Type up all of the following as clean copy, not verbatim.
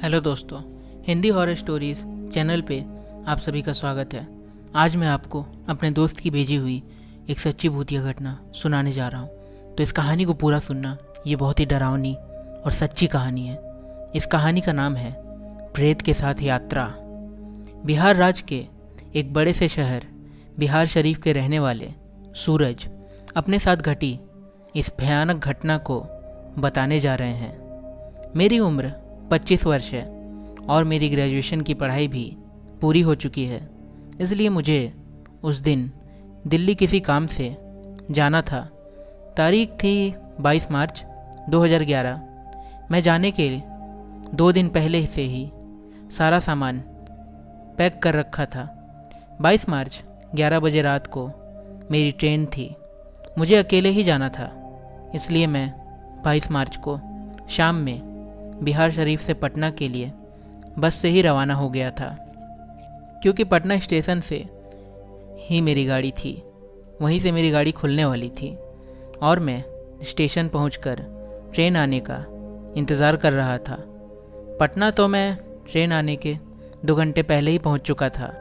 Hello दोस्तों, Hindi horror stories channel पे आप सभी का स्वागत है। आज मैं आपको अपने दोस्त की भेजी हुई एक सच्ची भूतिया घटना सुनाने जा रहा हूँ। तो इस कहानी को पूरा सुनना, ये बहुत ही डरावनी और सच्ची कहानी है। इस कहानी का नाम है प्रेत के साथ यात्रा। बिहार राज्य के एक बड़े से शहर बिहार शरीफ के रहने वाले सूरज अपने साथ घटी इस भयानक घटना को बताने जा रहे हैं। मेरी उम्र 25 वर्ष है और मेरी ग्रेजुएशन की पढ़ाई भी पूरी हो चुकी है, इसलिए मुझे उस दिन दिल्ली किसी काम से जाना था। तारीख थी 22 मार्च 2011। मैं जाने के 2 दिन पहले से ही सारा सामान पैक कर रखा था। 22 मार्च 11 बजे रात को मेरी ट्रेन थी। मुझे अकेले ही जाना था, इसलिए मैं 22 मार्च को शाम में बिहार शरीफ से पटना के लिए बस से ही रवाना हो गया था, क्योंकि पटना स्टेशन से ही मेरी गाड़ी थी, वहीं से मेरी गाड़ी खुलने वाली थी और मैं स्टेशन पहुंचकर ट्रेन आने का इंतज़ार कर रहा था। पटना तो मैं ट्रेन आने के 2 घंटे पहले ही पहुंच चुका था।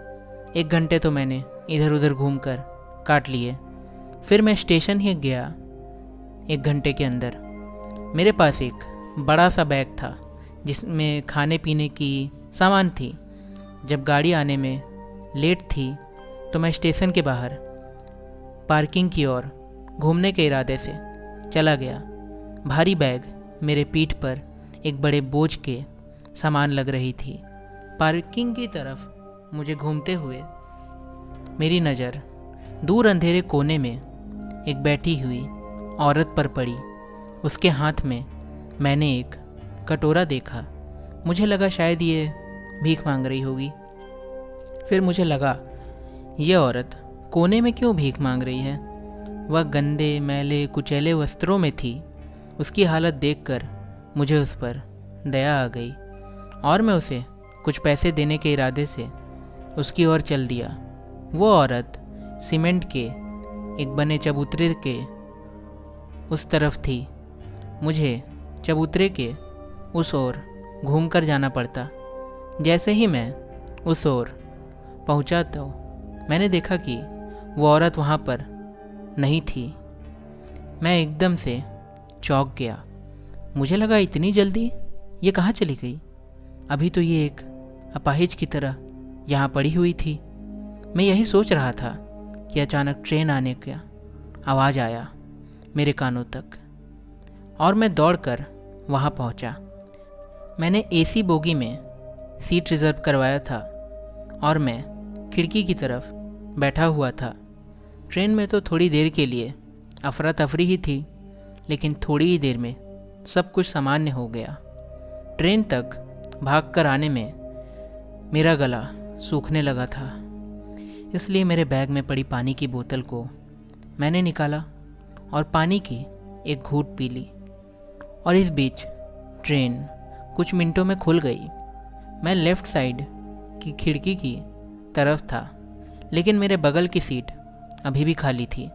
1 घंटे तो मैंने इधर उधर घूमकर काट लिए। फिर मैं स्टेशन ही गया। 1 घंटे के अंदर मेरे पास एक बड़ा सा बैग था जिसमें खाने पीने की सामान थी। जब गाड़ी आने में लेट थी तो मैं स्टेशन के बाहर पार्किंग की ओर घूमने के इरादे से चला गया। भारी बैग मेरे पीठ पर एक बड़े बोझ के सामान लग रही थी। पार्किंग की तरफ मुझे घूमते हुए मेरी नज़र दूर अंधेरे कोने में एक बैठी हुई औरत पर पड़ी। उसके हाथ में मैंने एक कटोरा देखा। मुझे लगा शायद ये भीख मांग रही होगी। फिर मुझे लगा ये औरत कोने में क्यों भीख मांग रही है। वह गंदे मैले कुचैले वस्त्रों में थी। उसकी हालत देखकर मुझे उस पर दया आ गई और मैं उसे कुछ पैसे देने के इरादे से उसकी ओर चल दिया। वो औरत सीमेंट के एक बने चबूतरे के उस तरफ थी। मुझे चबूतरे के उस ओर घूमकर जाना पड़ता। जैसे ही मैं उस ओर पहुंचा तो मैंने देखा कि वो औरत वहाँ पर नहीं थी। मैं एकदम से चौंक गया। मुझे लगा इतनी जल्दी ये कहाँ चली गई। अभी तो ये एक अपाहिज की तरह यहाँ पड़ी हुई थी। मैं यही सोच रहा था कि अचानक ट्रेन आने का आवाज़ आया मेरे कानों तक और मैं दौड़कर वहाँ पहुँचा। मैंने एसी बोगी में सीट रिज़र्व करवाया था और मैं खिड़की की तरफ बैठा हुआ था। ट्रेन में तो थोड़ी देर के लिए अफरा तफरी ही थी, लेकिन थोड़ी ही देर में सब कुछ सामान्य हो गया। ट्रेन तक भागकर आने में मेरा गला सूखने लगा था, इसलिए मेरे बैग में पड़ी पानी की बोतल को मैंने निकाला और पानी की एक घूंट पी ली। और इस बीच ट्रेन कुछ मिनटों में खुल गई। मैं लेफ़्ट साइड की खिड़की की तरफ था, लेकिन मेरे बगल की सीट अभी भी खाली थी।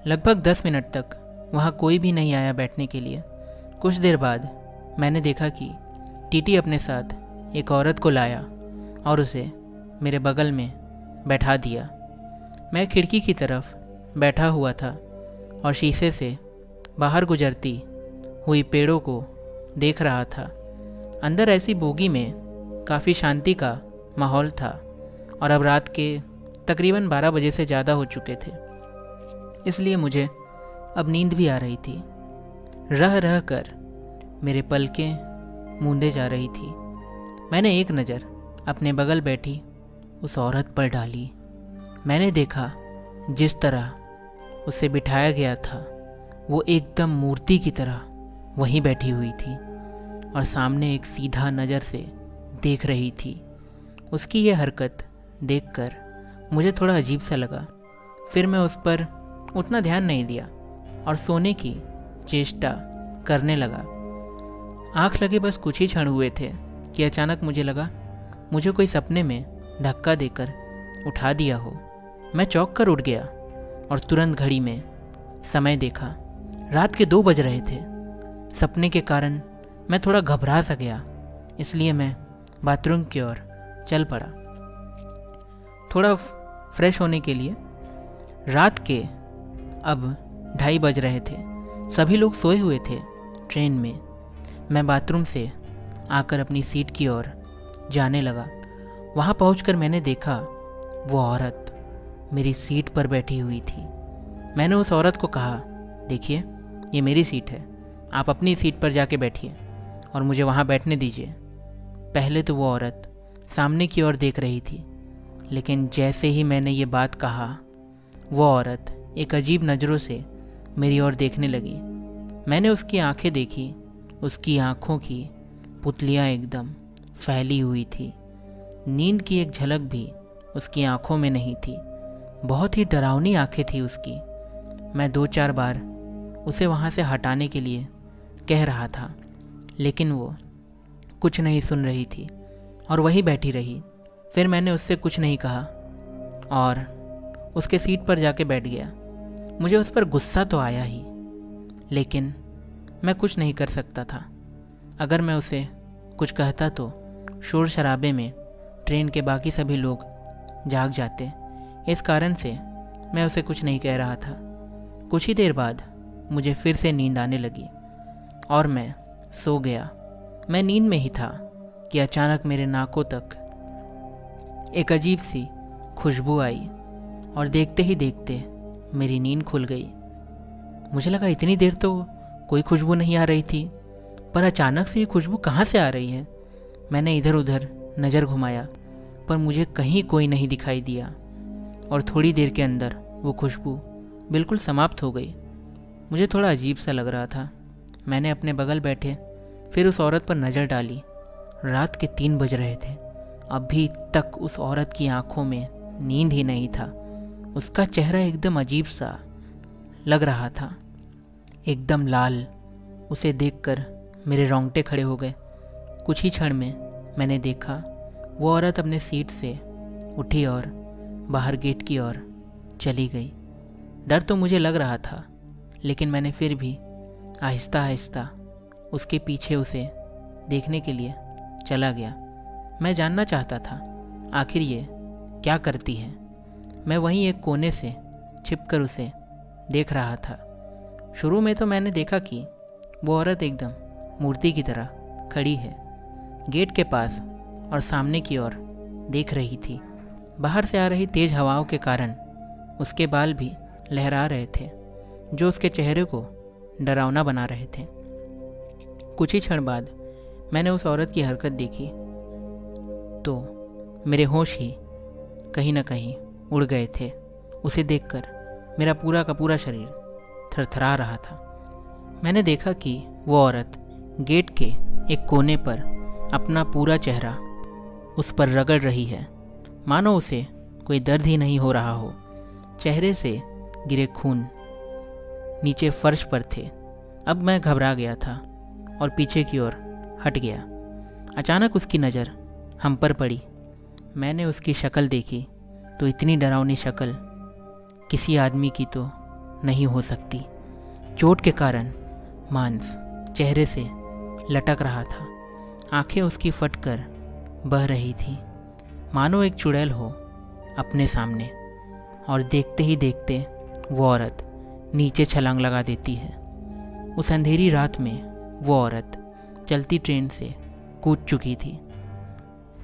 लगभग 10 मिनट तक वहाँ कोई भी नहीं आया बैठने के लिए। कुछ देर बाद मैंने देखा कि टीटी अपने साथ एक औरत को लाया और उसे मेरे बगल में बैठा दिया। मैं खिड़की की तरफ बैठा हुआ था और शीशे से बाहर गुजरती हुई पेड़ों को देख रहा था। अंदर ऐसी बोगी में काफ़ी शांति का माहौल था और अब रात के तकरीबन 12 बजे से ज़्यादा हो चुके थे, इसलिए मुझे अब नींद भी आ रही थी। रह रह कर मेरे पलकें मूंदे जा रही थी। मैंने एक नज़र अपने बगल बैठी उस औरत पर डाली। मैंने देखा जिस तरह उसे बिठाया गया था वो एकदम मूर्ति की तरह वहीं बैठी हुई थी और सामने एक सीधा नज़र से देख रही थी। उसकी ये हरकत देखकर मुझे थोड़ा अजीब सा लगा। फिर मैं उस पर उतना ध्यान नहीं दिया और सोने की चेष्टा करने लगा। आँख लगे बस कुछ ही क्षण हुए थे कि अचानक मुझे लगा मुझे कोई सपने में धक्का देकर उठा दिया हो। मैं चौंक कर उठ गया और तुरंत घड़ी में समय देखा। रात के 2 बज रहे थे। सपने के कारण मैं थोड़ा घबरा सा गया, इसलिए मैं बाथरूम की ओर चल पड़ा, थोड़ा फ्रेश होने के लिए। रात के अब 2:30 बज रहे थे। सभी लोग सोए हुए थे ट्रेन में। मैं बाथरूम से आकर अपनी सीट की ओर जाने लगा। वहाँ पहुँचकर मैंने देखा वो औरत मेरी सीट पर बैठी हुई थी। मैंने उस औरत को कहा, देखिए ये मेरी सीट है, आप अपनी सीट पर जाके बैठिए और मुझे वहाँ बैठने दीजिए। पहले तो वो औरत सामने की ओर देख रही थी, लेकिन जैसे ही मैंने ये बात कहा वो औरत एक अजीब नज़रों से मेरी ओर देखने लगी। मैंने उसकी आंखें देखी। उसकी आंखों की पुतलियाँ एकदम फैली हुई थी। नींद की एक झलक भी उसकी आंखों में नहीं थी। बहुत ही डरावनी आंखें थी उसकी। मैं 2-4 बार उसे वहाँ से हटाने के लिए कह रहा था, लेकिन वो कुछ नहीं सुन रही थी और वहीं बैठी रही। फिर मैंने उससे कुछ नहीं कहा और उसके सीट पर जाके बैठ गया। मुझे उस पर गुस्सा तो आया ही, लेकिन मैं कुछ नहीं कर सकता था। अगर मैं उसे कुछ कहता तो शोर शराबे में ट्रेन के बाकी सभी लोग जाग जाते। इस कारण से मैं उसे कुछ नहीं कह रहा था। कुछ ही देर बाद मुझे फिर से नींद आने लगी और मैं सो गया। मैं नींद में ही था कि अचानक मेरे नाकों तक एक अजीब सी खुशबू आई और देखते ही देखते मेरी नींद खुल गई। मुझे लगा इतनी देर तो कोई खुशबू नहीं आ रही थी, पर अचानक से ये खुशबू कहाँ से आ रही है। मैंने इधर उधर नज़र घुमाया, पर मुझे कहीं कोई नहीं दिखाई दिया और थोड़ी देर के अंदर वो खुशबू बिल्कुल समाप्त हो गई। मुझे थोड़ा अजीब सा लग रहा था। मैंने अपने बगल बैठे फिर उस औरत पर नज़र डाली। रात के 3 बज रहे थे। अभी तक उस औरत की आंखों में नींद ही नहीं था। उसका चेहरा एकदम अजीब सा लग रहा था, एकदम लाल। उसे देखकर मेरे रोंगटे खड़े हो गए। कुछ ही क्षण में मैंने देखा वो औरत अपने सीट से उठी और बाहर गेट की ओर चली गई। डर तो मुझे लग रहा था, लेकिन मैंने फिर भी आहिस्ता आहिस्ता उसके पीछे उसे देखने के लिए चला गया। मैं जानना चाहता था आखिर ये क्या करती है। मैं वहीं एक कोने से छिपकर उसे देख रहा था। शुरू में तो मैंने देखा कि वो औरत एकदम मूर्ति की तरह खड़ी है गेट के पास और सामने की ओर देख रही थी। बाहर से आ रही तेज़ हवाओं के कारण उसके बाल भी लहरा रहे थे, जो उसके चेहरे को डरावना बना रहे थे। कुछ ही क्षण बाद मैंने उस औरत की हरकत देखी तो मेरे होश ही कहीं ना कहीं उड़ गए थे। उसे देखकर मेरा पूरा का पूरा शरीर थरथरा रहा था। मैंने देखा कि वो औरत गेट के एक कोने पर अपना पूरा चेहरा उस पर रगड़ रही है, मानो उसे कोई दर्द ही नहीं हो रहा हो। चेहरे से गिरे खून नीचे फर्श पर थे। अब मैं घबरा गया था और पीछे की ओर हट गया। अचानक उसकी नज़र हम पर पड़ी। मैंने उसकी शक्ल देखी तो इतनी डरावनी शक्ल किसी आदमी की तो नहीं हो सकती। चोट के कारण मांस चेहरे से लटक रहा था। आंखें उसकी फटकर बह रही थी, मानो एक चुड़ैल हो अपने सामने। और देखते ही देखते वो औरत नीचे छलांग लगा देती है। उस अंधेरी रात में वो औरत चलती ट्रेन से कूद चुकी थी,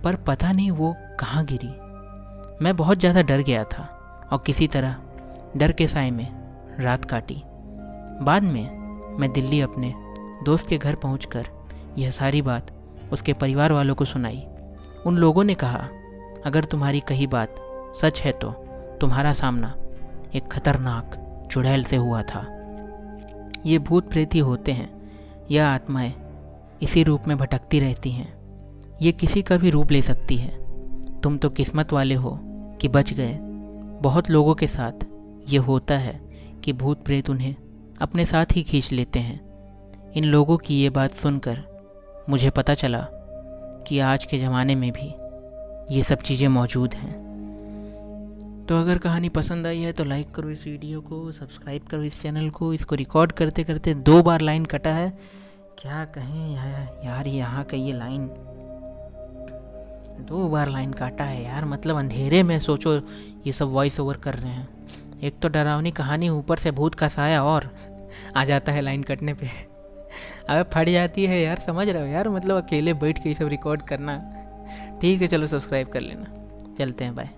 पर पता नहीं वो कहाँ गिरी। मैं बहुत ज़्यादा डर गया था और किसी तरह डर के साए में रात काटी। बाद में मैं दिल्ली अपने दोस्त के घर पहुंचकर यह सारी बात उसके परिवार वालों को सुनाई। उन लोगों ने कहा, अगर तुम्हारी कही बात सच है तो तुम्हारा सामना एक खतरनाक चुड़ैल से हुआ था। ये भूत प्रेत ही होते हैं, यह आत्माएं इसी रूप में भटकती रहती हैं। ये किसी का भी रूप ले सकती है। तुम तो किस्मत वाले हो कि बच गए। बहुत लोगों के साथ ये होता है कि भूत प्रेत उन्हें अपने साथ ही खींच लेते हैं। इन लोगों की ये बात सुनकर मुझे पता चला कि आज के ज़माने में भी ये सब चीज़ें मौजूद हैं। तो अगर कहानी पसंद आई है तो लाइक करो इस वीडियो को, सब्सक्राइब करो इस चैनल को। इसको रिकॉर्ड करते करते 2 बार लाइन कटा है, क्या कहें यार यहाँ का ये लाइन 2 बार लाइन काटा है यार, मतलब अंधेरे में सोचो ये सब वॉइस ओवर कर रहे हैं। एक तो डरावनी कहानी, ऊपर से भूत का साया और आ जाता है लाइन कटने पे। अबे फट जाती है यार, समझ रहे हो यार, मतलब अकेले बैठ के ये सब रिकॉर्ड करना। ठीक है चलो, सब्सक्राइब कर लेना, चलते हैं, बाय।